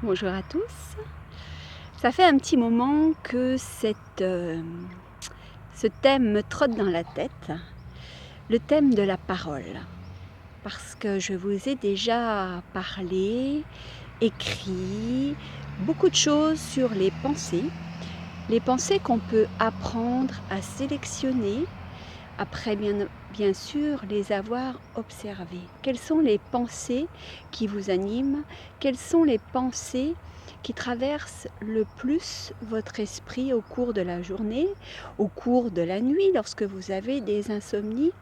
Bonjour à tous. Ça fait un petit moment que ce thème me trotte dans la tête, le thème de la parole. Parce que je vous ai déjà parlé, écrit beaucoup de choses sur les pensées qu'on peut apprendre à sélectionner, après bien sûr les avoir observées. Quelles sont les pensées qui vous animent? Quelles sont les pensées qui traversent le plus votre esprit au cours de la journée, au cours de la nuit, lorsque vous avez des insomnies?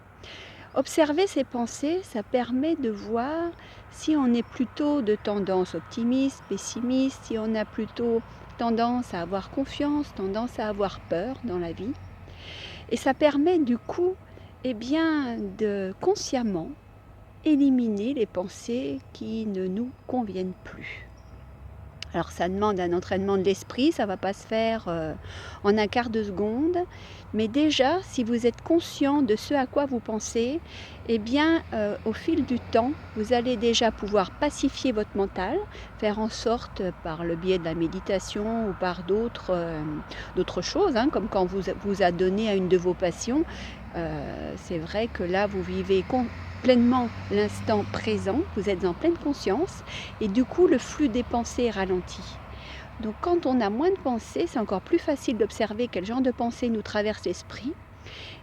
Observer ces pensées, ça permet de voir si on est plutôt de tendance optimiste, pessimiste, si on a plutôt tendance à avoir confiance, tendance à avoir peur dans la vie. Et ça permet du coup, de consciemment éliminer les pensées qui ne nous conviennent plus. Alors ça demande un entraînement de l'esprit, ça ne va pas se faire en un quart de seconde, mais déjà si vous êtes conscient de ce à quoi vous pensez, au fil du temps, vous allez déjà pouvoir pacifier votre mental, faire en sorte par le biais de la méditation ou par d'autres choses, comme quand vous adonnez à une de vos passions, c'est vrai que là vous vivez pleinement l'instant présent, vous êtes en pleine conscience et du coup le flux des pensées est ralenti. Donc quand on a moins de pensées, c'est encore plus facile d'observer quel genre de pensées nous traverse l'esprit.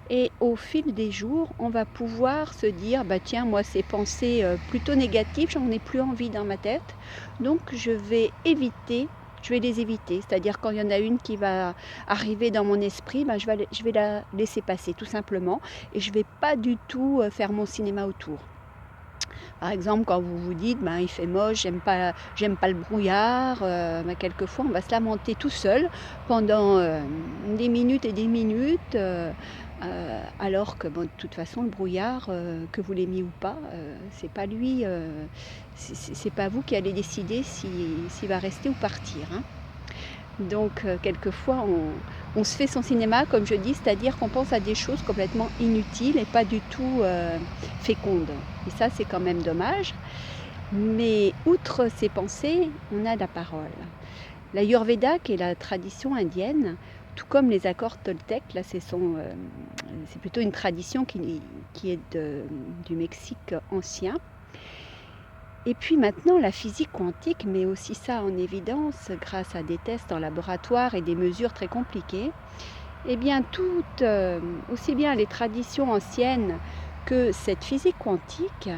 Et au fil des jours, on va pouvoir se dire, tiens, moi ces pensées plutôt négatives, j'en ai plus envie dans ma tête, donc je vais les éviter. C'est-à-dire quand il y en a une qui va arriver dans mon esprit, je vais la laisser passer tout simplement et je ne vais pas du tout faire mon cinéma autour. Par exemple, quand vous vous dites il fait moche, j'aime pas le brouillard, quelquefois on va se lamenter tout seul pendant des minutes et des minutes, alors que de toute façon le brouillard, que vous l'aimiez ou pas, c'est pas lui, c'est pas vous qui allez décider s'il va rester ou partir. Donc quelquefois on se fait son cinéma, comme je dis, c'est-à-dire qu'on pense à des choses complètement inutiles et pas du tout fécondes. Et ça, c'est quand même dommage. Mais outre ces pensées, on a la parole. L'Ayurveda, qui est la tradition indienne, tout comme les accords toltèques, là c'est plutôt une tradition qui est du Mexique ancien. Et puis maintenant, la physique quantique met aussi ça en évidence grâce à des tests en laboratoire et des mesures très compliquées. Aussi bien les traditions anciennes que cette physique quantique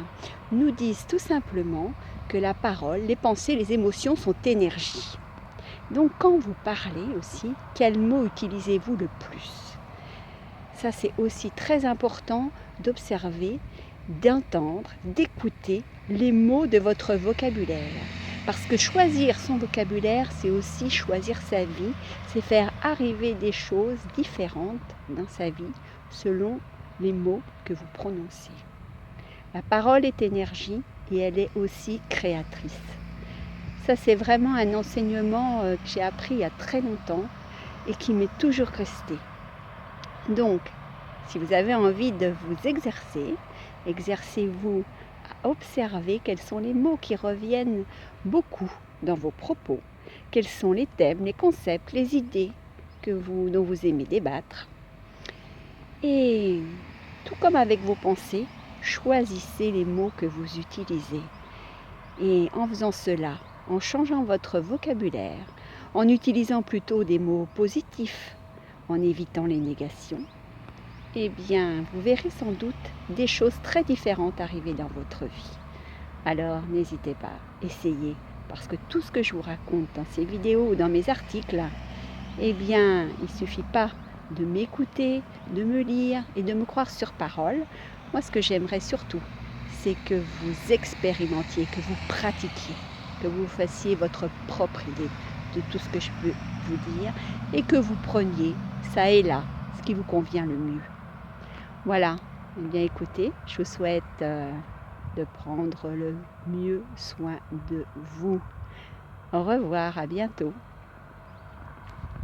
nous disent tout simplement que la parole, les pensées, les émotions sont énergie. Donc quand vous parlez aussi, quel mot utilisez-vous le plus? Ça, c'est aussi très important d'observer, d'entendre, d'écouter les mots de votre vocabulaire. Parce que choisir son vocabulaire, c'est aussi choisir sa vie, c'est faire arriver des choses différentes dans sa vie selon les mots que vous prononcez. La parole est énergie et elle est aussi créatrice. Ça, c'est vraiment un enseignement que j'ai appris il y a très longtemps et qui m'est toujours resté. Donc, si vous avez envie de vous exercer, exercez-vous à observer quels sont les mots qui reviennent beaucoup dans vos propos, quels sont les thèmes, les concepts, les idées dont vous aimez débattre. Et tout comme avec vos pensées, choisissez les mots que vous utilisez. Et en faisant cela, en changeant votre vocabulaire, en utilisant plutôt des mots positifs, en évitant les négations, vous verrez sans doute des choses très différentes arriver dans votre vie. Alors n'hésitez pas, essayez, parce que tout ce que je vous raconte dans ces vidéos ou dans mes articles, il ne suffit pas de m'écouter, de me lire et de me croire sur parole. Moi, ce que j'aimerais surtout, c'est que vous expérimentiez, que vous pratiquiez, que vous fassiez votre propre idée de tout ce que je peux vous dire et que vous preniez, ça et là, ce qui vous convient le mieux. Voilà, écoutez, je vous souhaite de prendre le mieux soin de vous. Au revoir, à bientôt.